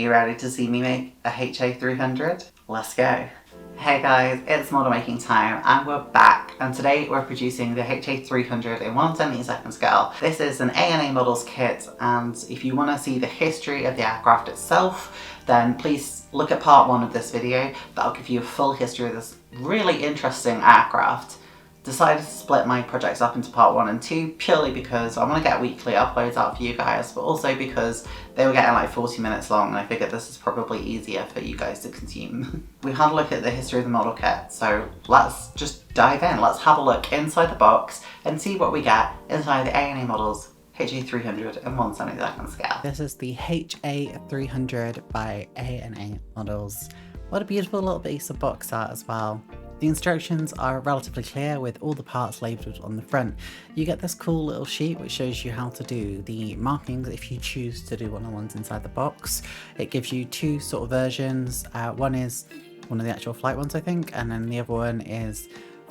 you ready to see me make a HA-300? Let's go. Hey guys, it's model making time and we're back, and today we're producing the HA-300 in 1/72 scale. This is an ANA models kit, and if you want to see the history of the aircraft itself, then please look at part 1 of this video. That'll give you a full history of this really interesting aircraft. Decided to split my projects up into part 1 and 2 purely because I want to get weekly uploads out for you guys, but also because they were getting like 40 minutes long and I figured this is probably easier for you guys to consume. We had a look at the history of the model kit, so let's just dive in. Let's have a look inside the box and see what we get inside the ANA models HA-300 in 1/72 scale. This is the HA-300 by ANA models. What a beautiful little piece of box art as well. The instructions are relatively clear with all the parts labelled on the front. You get this cool little sheet which shows you how to do the markings if you choose to do one of the ones inside the box. It gives you 2 sort of versions. One is one of the actual flight ones, I think, and then the other one is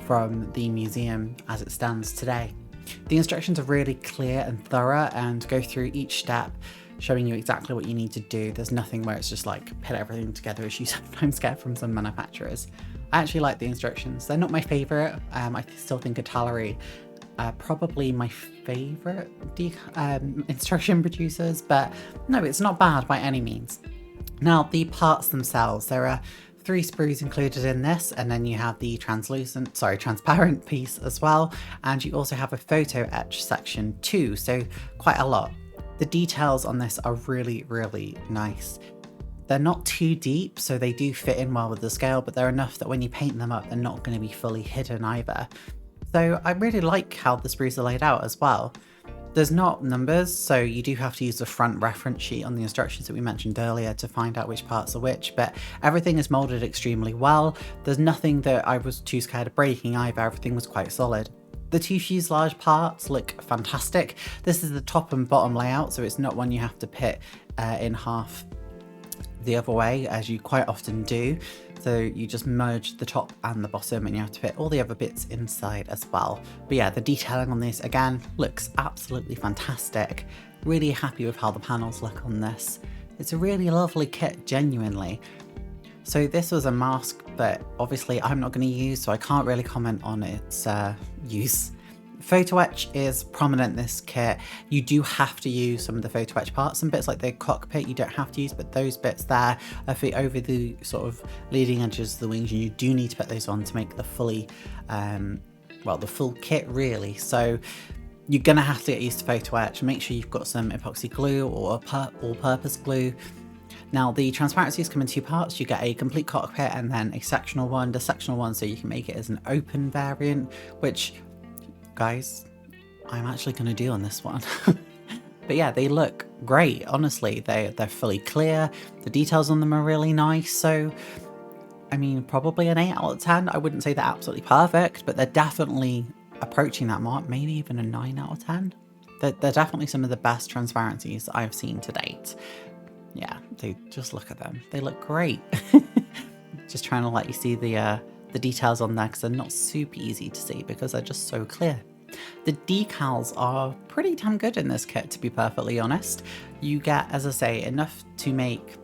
from the museum as it stands today. The instructions are really clear and thorough and go through each step, showing you exactly what you need to do. There's nothing where it's just like put everything together as you sometimes get from some manufacturers. I actually like the instructions. They're not my favourite. I still think Italeri probably my favourite instruction producers, but no, it's not bad by any means. Now, the parts themselves, there are 3 sprues included in this, and then you have the transparent piece as well, and you also have a photo etch section too, so quite a lot. The details on this are really, really nice. They're not too deep, so they do fit in well with the scale, but they're enough that when you paint them up, they're not going to be fully hidden either. So I really like how the sprues are laid out as well. There's not numbers, so you do have to use the front reference sheet on the instructions that we mentioned earlier to find out which parts are which, but everything is moulded extremely well. There's nothing that I was too scared of breaking either, everything was quite solid. The 2 fuselage parts look fantastic. This is the top and bottom layout, so it's not one you have to pit in half the other way as you quite often do. So you just merge the top and the bottom and you have to fit all the other bits inside as well. But yeah, the detailing on this again looks absolutely fantastic. Really happy with how the panels look on this. It's a really lovely kit, genuinely. So this was a mask that obviously I'm not going to use, so I can't really comment on its use. Photo etch is prominent in this kit. You do have to use some of the photo etch parts. Some bits like the cockpit you don't have to use, but those bits there are for over the sort of leading edges of the wings, and you do need to put those on to make the fully, the full kit really. So you're gonna have to get used to photo etch. Make sure you've got some epoxy glue or all-purpose glue. Now the transparencies come in 2 parts. You get a complete cockpit and then a sectional one. The sectional one so you can make it as an open variant, which guys, I'm actually going to do on this one. But yeah, they look great, honestly. They're fully clear, the details on them are really nice, so I mean probably an 8 out of 10. I wouldn't say they're absolutely perfect, but they're definitely approaching that mark, maybe even a 9 out of 10. They're definitely some of the best transparencies I've seen to date. Yeah, just look at them, they look great. Just trying to let you see the details on there because they're not super easy to see because they're just so clear. The decals are pretty damn good in this kit, to be perfectly honest. You get, as I say, enough to make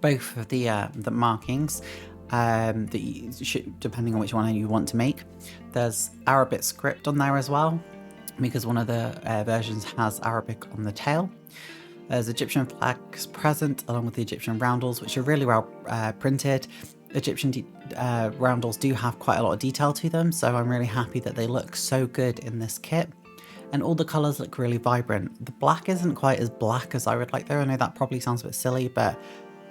both of the markings, depending on which one you want to make. There's Arabic script on there as well, because one of the versions has Arabic on the tail. There's Egyptian flags present, along with the Egyptian roundels, which are really well printed. Egyptian roundels do have quite a lot of detail to them, so I'm really happy that they look so good in this kit. And all the colours look really vibrant. The black isn't quite as black as I would like though. I know that probably sounds a bit silly, but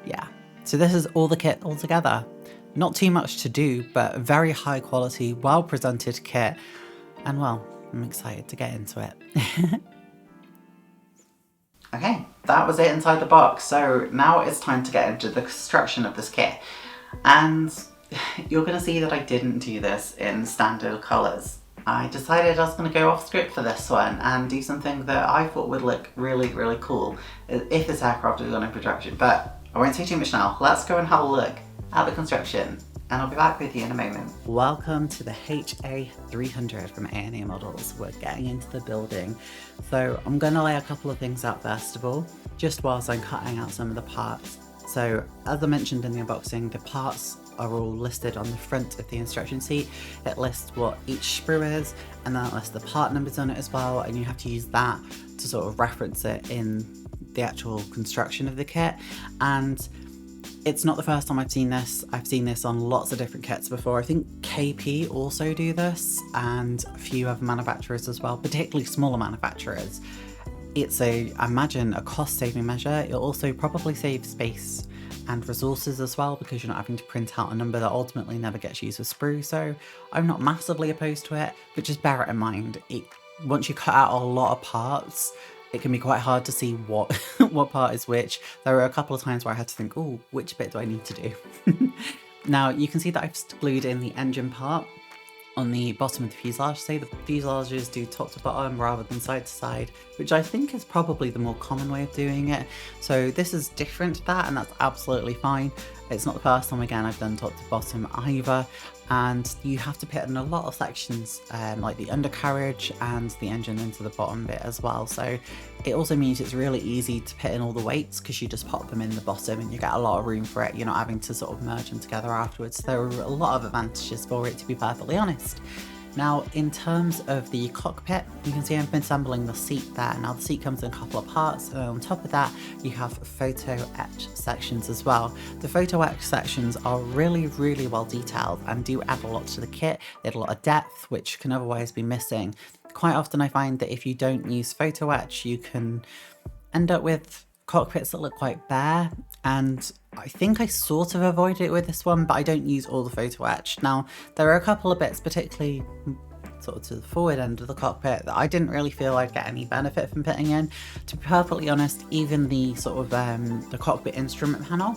yeah. So this is all the kit all together. Not too much to do, but very high quality, well presented kit. And well, I'm excited to get into it. Okay, that was it inside the box. So now it's time to get into the construction of this kit. And you're going to see that I didn't do this in standard colours. I decided I was going to go off script for this one and do something that I thought would look really, really cool if this aircraft was on in production. But I won't say too much now. Let's go and have a look at the construction and I'll be back with you in a moment. Welcome to the HA-300 from ANA Models. We're getting into the building. So I'm going to lay a couple of things out first of all, just whilst I'm cutting out some of the parts So as I mentioned in the unboxing, the parts are all listed on the front of the instruction sheet. It lists what each sprue is, and then it lists the part numbers on it as well, and you have to use that to sort of reference it in the actual construction of the kit. And it's not the first time I've seen this. I've seen this on lots of different kits before. I think KP also do this, and a few other manufacturers as well, particularly smaller manufacturers. It's I imagine, a cost-saving measure. It'll also probably save space and resources as well, because you're not having to print out a number that ultimately never gets used with sprue. So I'm not massively opposed to it, but just bear it in mind. Once you cut out a lot of parts, it can be quite hard to see what what part is which. There were a couple of times where I had to think, oh, which bit do I need to do? Now you can see that I've glued in the engine part on the bottom of the fuselage. Say the fuselages do top to bottom rather than side to side, which I think is probably the more common way of doing it. So this is different to that, and that's absolutely fine. It's not the first time, again, I've done top to bottom either. And you have to put in a lot of sections, like the undercarriage and the engine into the bottom bit as well. So it also means it's really easy to put in all the weights, because you just pop them in the bottom and you get a lot of room for it. You're not having to sort of merge them together afterwards. There are a lot of advantages for it, to be perfectly honest. Now, in terms of the cockpit, you can see I've been assembling the seat there. Now the seat comes in a couple of parts, and on top of that you have photo etch sections as well. The photo etch sections are really well detailed and do add a lot to the kit. They add a lot of depth, which can otherwise be missing. Quite often I find that if you don't use photo etch, you can end up with cockpits that look quite bare, and I think I sort of avoid it with this one, but I don't use all the photo etch. Now, there are a couple of bits, particularly sort of to the forward end of the cockpit, that I didn't really feel I'd get any benefit from putting in. To be perfectly honest, even the sort of the cockpit instrument panel,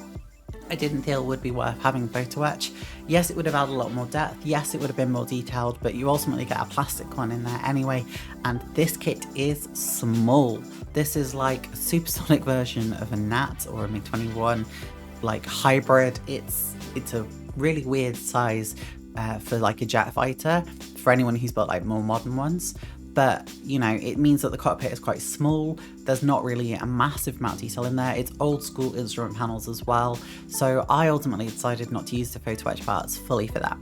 I didn't feel would be worth having photo etch. Yes, it would have added a lot more depth. Yes, it would have been more detailed, but you ultimately get a plastic one in there anyway. And this kit is small. This is like a supersonic version of a Nat or a MiG-21, like hybrid. It's a really weird size for like a jet fighter, for anyone who's built like more modern ones. But, you know, it means that the cockpit is quite small. There's not really a massive amount of detail in there. It's old school instrument panels as well. So I ultimately decided not to use the photo etch parts fully for that.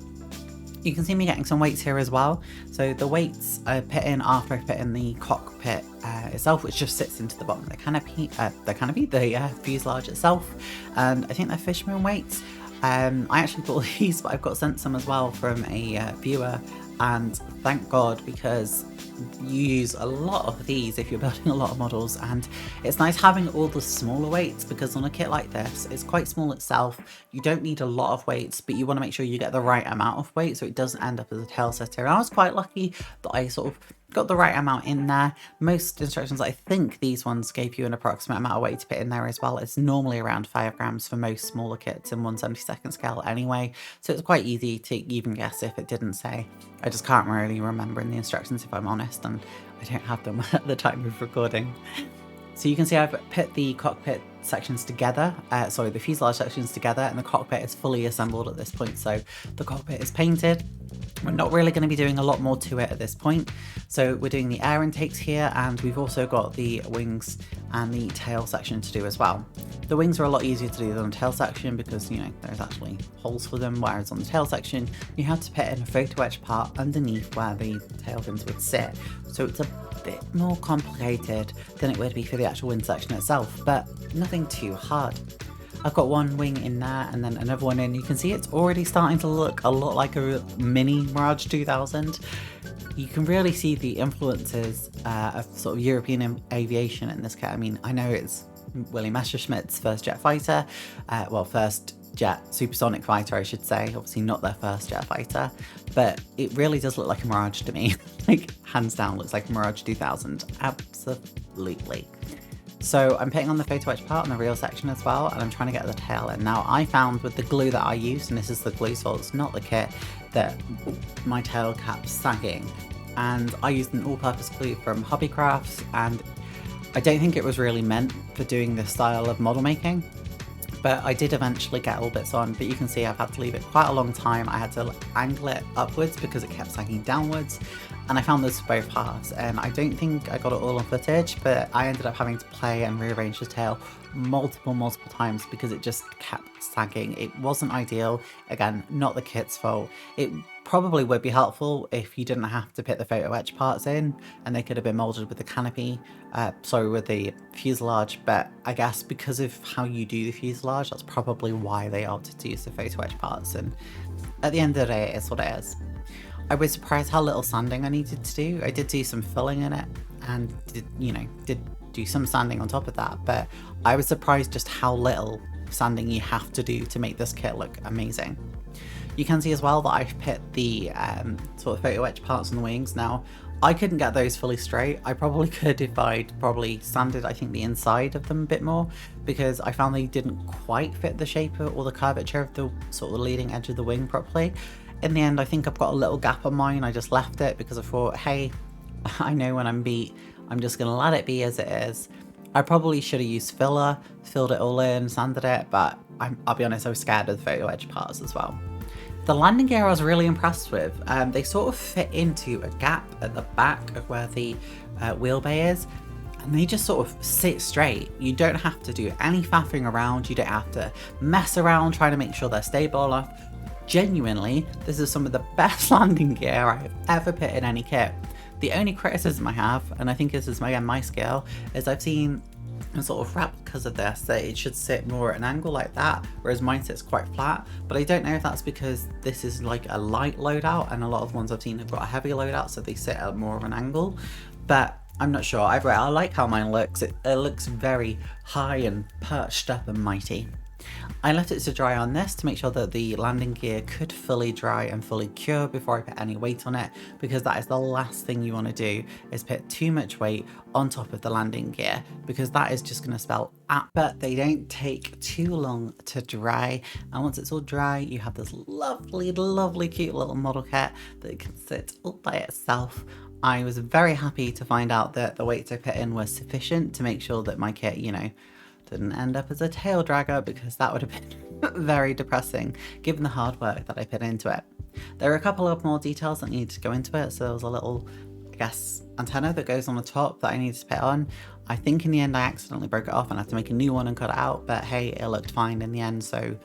You can see me getting some weights here as well. So the weights I put in after I put in the cockpit itself, which just sits into the bottom of the canopy, the fuselage itself. And I think they're Fishman weights. I actually bought these, but I've got sent some as well from a viewer. And thank God, because you use a lot of these if you're building a lot of models, and it's nice having all the smaller weights, because on a kit like this, it's quite small itself. You don't need a lot of weights, but you want to make sure you get the right amount of weight so it doesn't end up as a tail setter. And I was quite lucky that I sort of got the right amount in there. Most instructions, I think these ones gave you an approximate amount of weight to put in there as well. It's normally around 5 grams for most smaller kits in 1/72 scale anyway, so it's quite easy to even guess if it didn't say. I just can't really remember in the instructions, if I'm honest, and I don't have them at the time of recording. So you can see I've put the cockpit sections together, the fuselage sections together, and the cockpit is fully assembled at this point. So the cockpit is painted. We're not really going to be doing a lot more to it at this point. So we're doing the air intakes here, and we've also got the wings and the tail section to do as well. The wings are a lot easier to do than the tail section, because, you know, there's actually holes for them, whereas on the tail section you have to put in a photo etch part underneath where the tail fins would sit. So it's a bit more complicated than it would be for the actual wing section itself, but nothing too hard. I've got one wing in there and then another one in. You can see it's already starting to look a lot like a mini Mirage 2000. You can really see the influences of sort of European aviation in this kit. I mean, I know it's William Messerschmitt's first jet fighter, first jet supersonic fighter, I should say. Obviously not their first jet fighter, but it really does look like a Mirage to me. Like, hands down, looks like a Mirage 2000. Absolutely. So I'm putting on the photo etch part on the real section as well, and I'm trying to get the tail in. Now, I found with the glue that I used, and this is the glue, so it's not the kit, that my tail cap's sagging. And I used an all-purpose glue from Hobbycrafts, and I don't think it was really meant for doing this style of model making, but I did eventually get all bits on. But you can see I've had to leave it quite a long time. I had to angle it upwards because it kept sagging downwards, And I found this for both halves, and I don't think I got it all on footage, but I ended up having to play and rearrange the tail multiple times because it just kept sagging. It wasn't ideal. Again, not the kit's fault. It probably would be helpful if you didn't have to put the photo etch parts in, and they could have been molded with the canopy, with the fuselage, but I guess because of how you do the fuselage, that's probably why they opted to use the photo etch parts, and at the end of the day, it's what it is. I was surprised how little sanding I needed to do. I did do some filling in it and did do some sanding on top of that, but I was surprised just how little sanding you have to do to make this kit look amazing. You can see as well that I've put the sort of photo etch parts on the wings. Now, I couldn't get those fully straight. I probably could if I'd probably sanded, I think, the inside of them a bit more, because I found they didn't quite fit the shape or the curvature of the sort of the leading edge of the wing properly. In the end, I think I've got a little gap on mine. I just left it because I thought, hey, I know when I'm beat, I'm just going to let it be as it is. I probably should have used filler, filled it all in, sanded it, but I'll be honest, I was scared of the photo edge parts as well. The landing gear I was really impressed with. They sort of fit into a gap at the back of where the wheel bay is, and they just sort of sit straight. You don't have to do any faffing around, you don't have to mess around trying to make sure they're stable enough. Genuinely, this is some of the best landing gear I've ever put in any kit. The only criticism I have, and I think this is my scale, is I've seen sort of replicas of this that it should sit more at an angle like that, whereas mine sits quite flat. But I don't know if that's because this is like a light loadout and a lot of the ones I've seen have got a heavy loadout, so they sit at more of an angle, but I'm not sure. I like how mine looks. It looks very high and perched up and mighty. I left it to dry on this to make sure that the landing gear could fully dry and fully cure before I put any weight on it, because that is the last thing you want to do, is put too much weight on top of the landing gear, because that is just going to spell up. But they don't take too long to dry, and once it's all dry, you have this lovely cute little model kit that can sit all by itself. I was very happy to find out that the weights I put in were sufficient to make sure that my kit, didn't end up as a tail dragger, because that would have been very depressing given the hard work that I put into it. There are a couple of more details that needed to go into it. So there was a little, I guess, antenna that goes on the top that I needed to put on. I think in the end I accidentally broke it off and I had to make a new one and cut it out, but hey, it looked fine in the end, so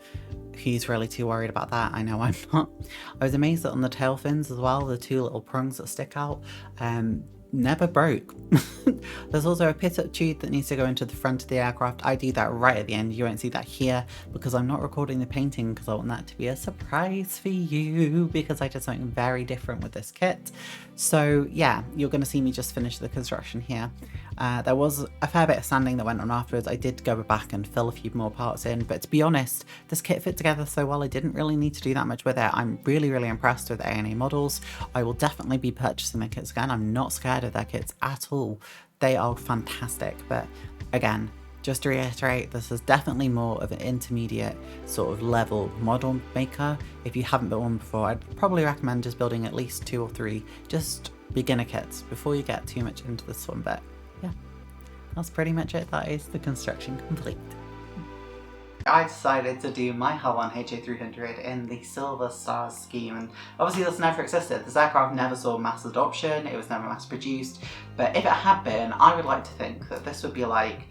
who's really too worried about that? I know I'm not. I was amazed that on the tail fins as well, the two little prongs that stick out, never broke. There's also a pit-up tube that needs to go into the front of the aircraft. I do that right at the end. You won't see that here because I'm not recording the painting, because I want that to be a surprise for you, because I did something very different with this kit. So yeah, you're going to see me just finish the construction here. There was a fair bit of sanding that went on afterwards. I did go back and fill a few more parts in, but to be honest, this kit fit together so well I didn't really need to do that much with it. I'm really impressed with ANA models. I will definitely be purchasing their kits again. I'm not scared of their kits at all. They are fantastic, but again, just to reiterate, this is definitely more of an intermediate sort of level model maker. If you haven't built one before, I'd probably recommend just building at least 2 or 3 just beginner kits before you get too much into this one. But yeah, that's pretty much it. That is the construction complete. I decided to do my Helwan HA-300 in the Silver Stars scheme, and obviously this never existed. This aircraft never saw mass adoption, it was never mass produced, but if it had been, I would like to think that this would be like,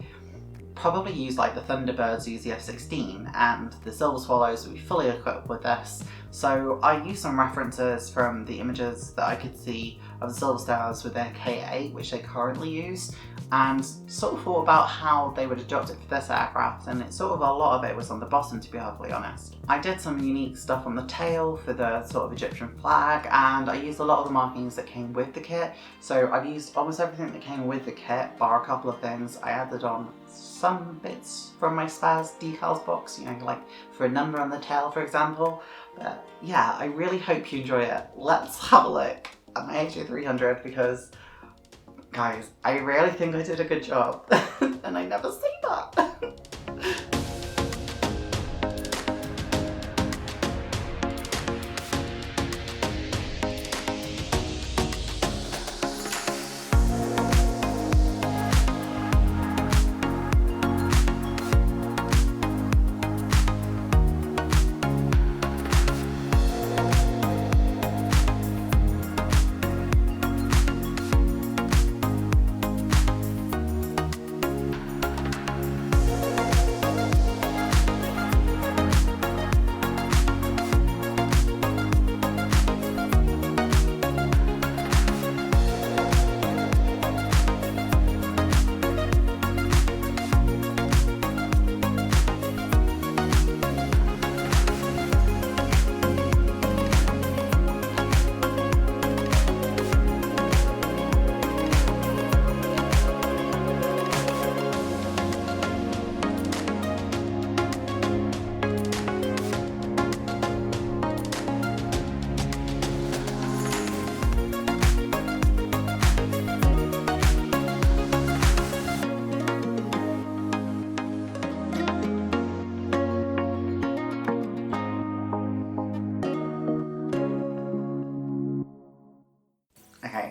probably use like the Thunderbirds use the F-16, and the Silver Swallows would be fully equipped with this. So I used some references from the images that I could see of the Silver Stars with their K8, which they currently use, and sort of thought about how they would adopt it for this aircraft, and it sort of, a lot of it was on the bottom, to be perfectly honest. I did some unique stuff on the tail for the sort of Egyptian flag, and I used a lot of the markings that came with the kit. So I've used almost everything that came with the kit, bar a couple of things. I added on some bits from my Spaz decals box, like for a number on the tail, for example. But yeah, I really hope you enjoy it. Let's have a look at my HA-300, because guys, I really think I did a good job, and I never say that.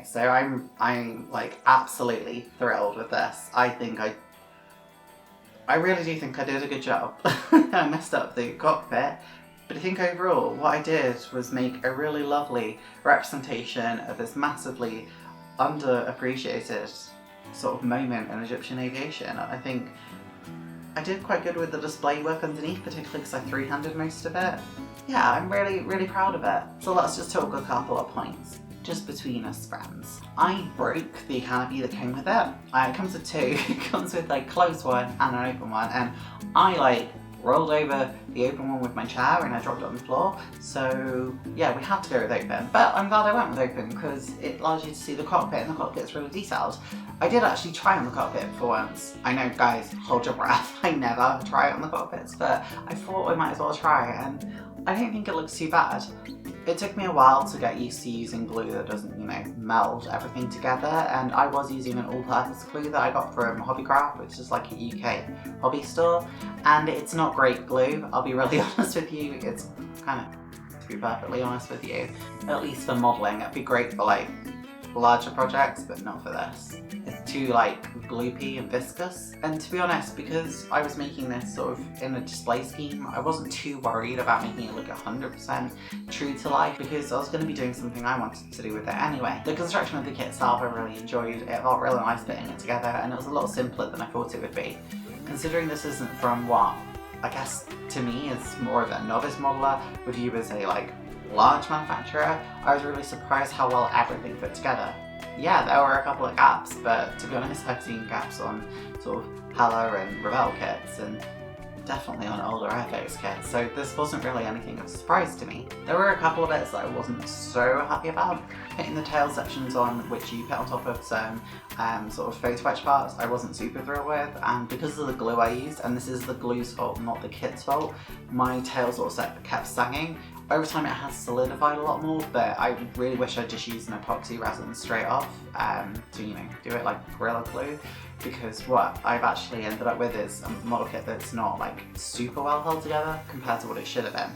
Okay, so I'm like absolutely thrilled with this. I really do think I did a good job. I messed up the cockpit, but I think overall what I did was make a really lovely representation of this massively underappreciated sort of moment in Egyptian aviation. I think I did quite good with the display work underneath, particularly because I 300 most of it. Yeah, I'm really proud of it. So let's just talk a couple of points, just between us friends. I broke the canopy that came with it. It comes with two. It comes with a closed one and an open one, and I rolled over the open one with my chair and I dropped it on the floor. So yeah, we had to go with open, but I'm glad I went with open because it allows you to see the cockpit, and the cockpit's really detailed. I did actually try on the cockpit for once. I know, guys, hold your breath. I never try it on the cockpits, but I thought I might as well try, and I don't think it looks too bad. It took me a while to get used to using glue that doesn't, meld everything together, and I was using an all-purpose glue that I got from Hobbycraft, which is like a UK hobby store, and it's not great glue, I'll be really honest with you. It's kind of, to be perfectly honest with you, at least for modelling, it'd be great for larger projects, but not for this. It's too gloopy and viscous. And to be honest, because I was making this sort of in a display scheme, I wasn't too worried about making it look 100% true to life, because I was going to be doing something I wanted to do with it anyway. The construction of the kit itself I really enjoyed. It felt really nice putting it together, and it was a lot simpler than I thought it would be. Considering this isn't from what I guess to me is more of a novice modeler with you as a large manufacturer, I was really surprised how well everything fit together. Yeah, there were a couple of gaps, but to be honest, I've seen gaps on sort of Hella and Ramble kits, and definitely on older Airfix kits, so this wasn't really anything of a surprise to me. There were a couple of bits that I wasn't so happy about. Putting the tail sections on, which you put on top of some sort of photo etch parts, I wasn't super thrilled with, and because of the glue I used, and this is the glue's fault, not the kit's fault, my tail sort of kept sagging. Over time it has solidified a lot more, but I really wish I'd just used an epoxy resin straight off to do it like Gorilla Glue, because what I've actually ended up with is a model kit that's not super well held together compared to what it should have been.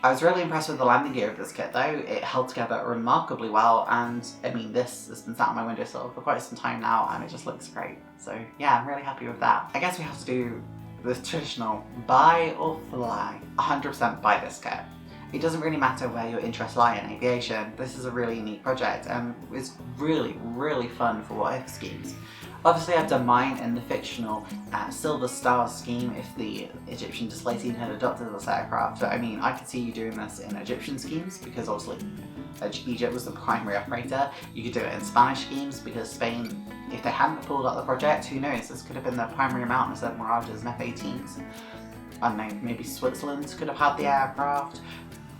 I was really impressed with the landing gear of this kit though. It held together remarkably well, and I mean, this has been sat on my windowsill for quite some time now and it just looks great. So yeah, I'm really happy with that. I guess we have to do the traditional buy or fly. 100% buy this kit. It doesn't really matter where your interests lie in aviation. This is a really unique project and it's really fun for what if schemes. Obviously I've done mine in the fictional Silver Star scheme if the Egyptian display team had adopted this aircraft, but I mean, I could see you doing this in Egyptian schemes because obviously Egypt was the primary operator. You could do it in Spanish schemes because Spain, if they hadn't pulled out the project, who knows, this could have been the primary amount instead of Mirages and F-18s. I don't know, maybe Switzerland could have had the aircraft.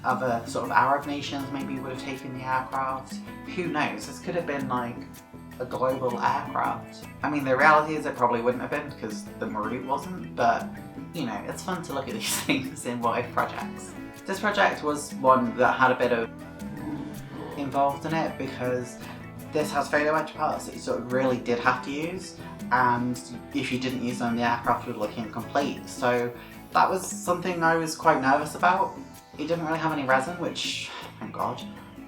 Other sort of Arab nations maybe would have taken the aircraft. Who knows, this could have been a global aircraft. I mean, the reality is it probably wouldn't have been because the Marut wasn't, but it's fun to look at these things in what if projects. This project was one that had a bit of involved in it because this has photo etch parts that you sort of really did have to use, and if you didn't use them, the aircraft would look incomplete. So that was something I was quite nervous about. It didn't really have any resin, which, thank God,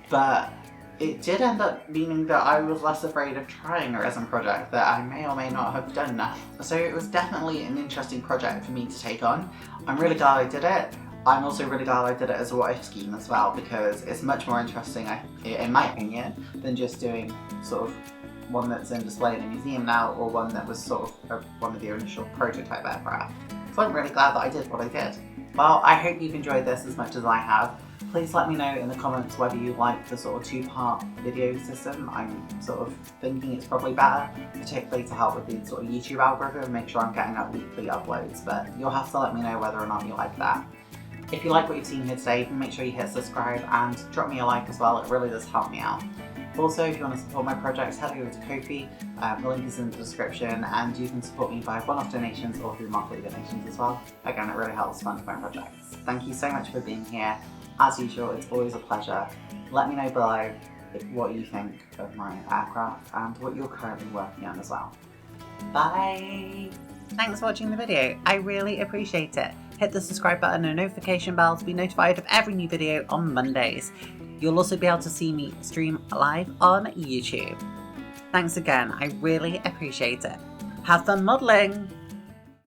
but it did end up meaning that I was less afraid of trying a resin project that I may or may not have done now. So it was definitely an interesting project for me to take on. I'm really glad I did it. I'm also really glad I did it as a what if scheme as well, because it's much more interesting, in my opinion, than just doing sort of one that's in display in a museum now, or one that was sort of one of the initial prototype aircraft. So I'm really glad that I did what I did. Well, I hope you've enjoyed this as much as I have. Please let me know in the comments whether you like the sort of two-part video system. I'm sort of thinking it's probably better, particularly to help with the sort of YouTube algorithm and make sure I'm getting up weekly uploads, but you'll have to let me know whether or not you like that. If you like what you've seen here today, make sure you hit subscribe and drop me a like as well, it really does help me out. Also, if you want to support my projects, head over to Ko-fi, the link is in the description, and you can support me by one-off donations or through monthly donations as well. Again, it really helps fund my projects. Thank you so much for being here. As usual, it's always a pleasure. Let me know below what you think of my aircraft and what you're currently working on as well. Bye! Thanks for watching the video, I really appreciate it. Hit the subscribe button and notification bell to be notified of every new video on Mondays. You'll also be able to see me stream live on YouTube. Thanks again, I really appreciate it. Have fun modelling!